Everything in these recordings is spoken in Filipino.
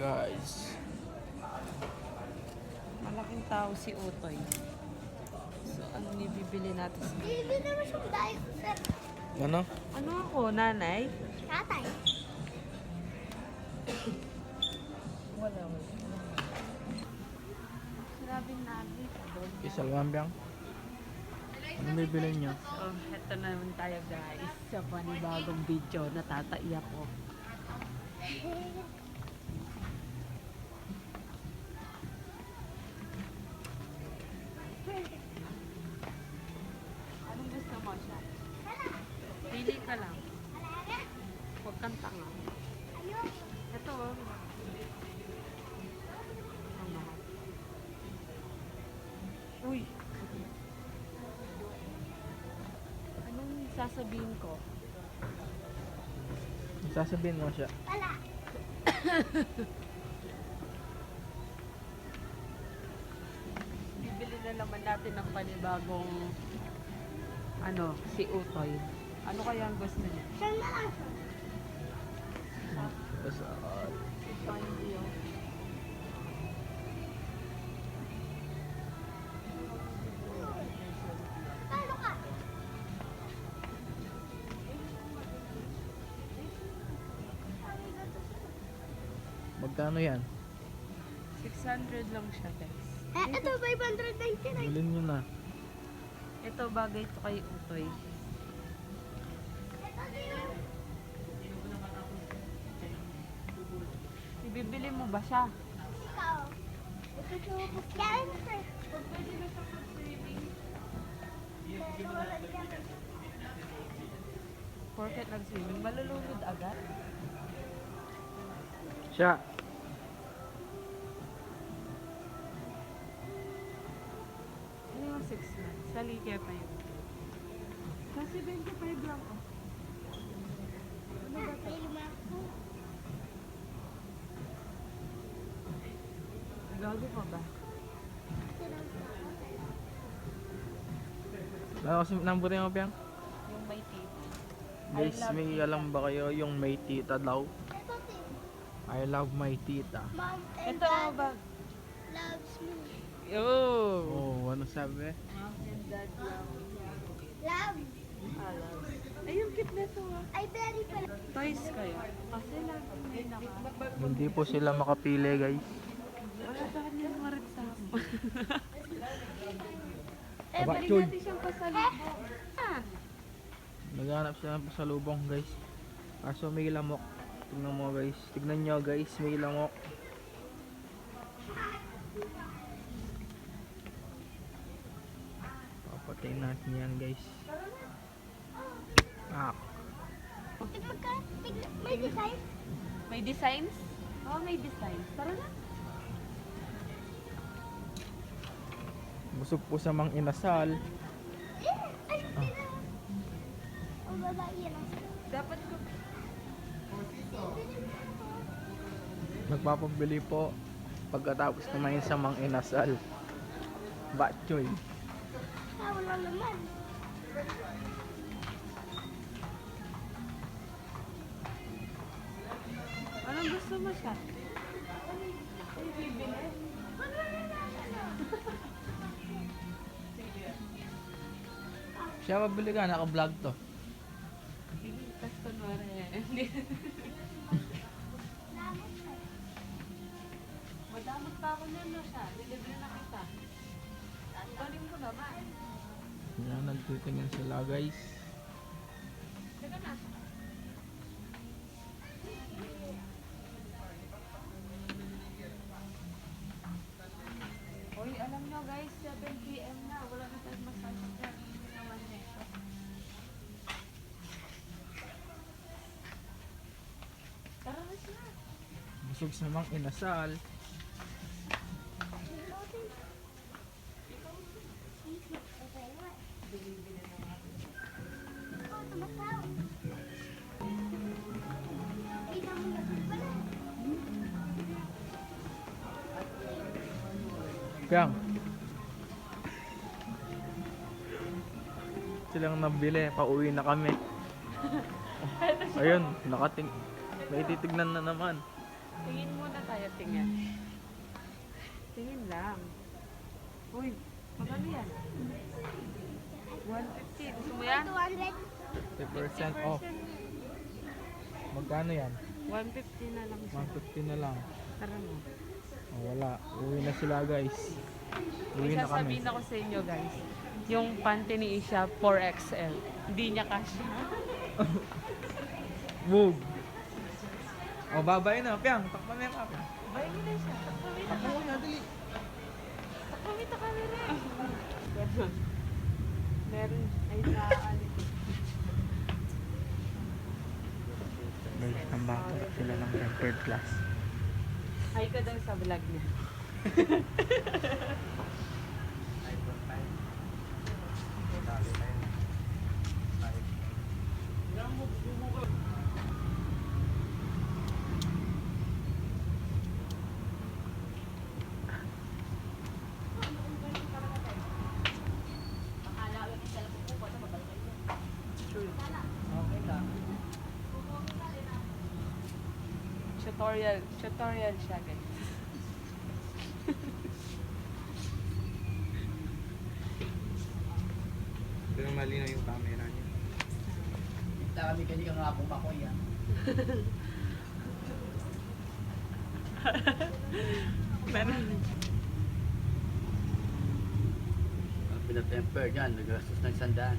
guys. Malaking tao si Utoy. So, ano bibili natin sa... Hindi naman siya dahil sir. Ano? Ano ako, nanay? Tatay. Wala. Sinabi natin. Isa lambyang. Ano bibili nyo? So, eto na naman tayo guys. Sa panibagong video. Natataiyak ko. Anong gusto mo siya? Pili ka lang. Huwag kang tanga. Ayun. Ito oh. Ang mahal. Uy! Anong sasabihin ko? Sasabihin mo siya. Wala. Bibili na naman natin ng panibagong si Utoy. Ano kaya ang gusto niya? Siya na lang siya. Basta, Paano ka? magkano yan? 600 lang siya guys. Ito 599. Bilhin nyo na. Ito bagay to kay Utoy. Ito din. Ibibili mo ba siya? Ikaw. Ito siya. Kaya sir. Pwede na siya pag-swimming. Ito wala dyan. Porket nag-swimming, malulunod agad. Siya. Ano yung 6 months? Salike pa yun. Kasi 25 lang oh. Ano ba ito? May lima ako. Gago pa ba? Ano kasi number yung piyang? Yung may titi. Guys, may alam ba kayo yung may tita daw? Ito din. I love my tita. Mom and Ito dad ba? loves me. Yo! Oh, ano sabi? Mom and dad love. Love. Love. Ay, yung cute na ito ah. Ay, very pala. Toys kayo. Kasi lang may naka. Hindi po sila makapili guys. Wala sa kanya marit sa ako. Eh, Aba, Balik Choy. natin siyang pasalubong. Naghanap sila ng pasalubong guys. Kaso may lamok. Tignan mo guys. Tignan nyo guys, may lamok. Papatay natin yan guys. Ah, May design. May designs? Oo, may designs. Tara na. busog po sa mang inasal. Ay, hindi na. Ang babae yan. Dapat ko. Nagpapabili po pagkatapos kumain sa mang inasal. Batchoy. Ah, wala naman. Anong gusto mo siya? Ay, bibili. Siya mabili ka, naka-vlog to. Sige, tas kunwari. Hindi. Madamot pa ako niyan no siya. Dilibre na kita. Galing ko naman. Yan, nagtitingin sila guys. Teka na. Uy, alam nyo guys, 7 PM na. Wala na tayong massage dyan. Hindi naman nito. Tara na siya. Busog sa mang inasal. Piyang. Silang nabili, pauwi na kami. Ayun, nakating. May titignan na naman. Tingin muna tayo. tingin. Tingin lang. Uy, magkano yan? 150. Gusto mo yan? 200. 50% off. Magkano yan? 150 na lang siya. 150 na lang. Tara mo. Oh, wala. Uwi na sila guys. May Uwi na kami. sasabihin ako sa inyo guys. Yung panty ni Isha 4XL. Hindi niya kasya. Move. Oh, babay na. Piang, takpan na yung kami. Bay mo na siya. Takpawin na. Takpan mo na, dali. Takpawin na kami rin. Ganun. Meron ay naalit. Guys, nambako sila ng third class. Ay ka daw sa vlog niya. Okay lang. Tutorial siya guys. Pero malinaw yung camera niya. Kami kanina nga po ako yan. Meron. Pinatemper dyan, nagastos ng 100.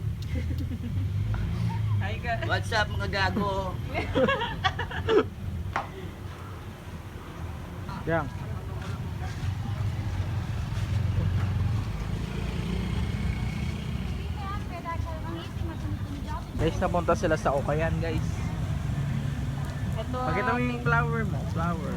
Ay ka. What's up mga gago? Piang. Guys, napunta sila sa Okayan guys. Ito Pakita mo yung flower mo. Flower.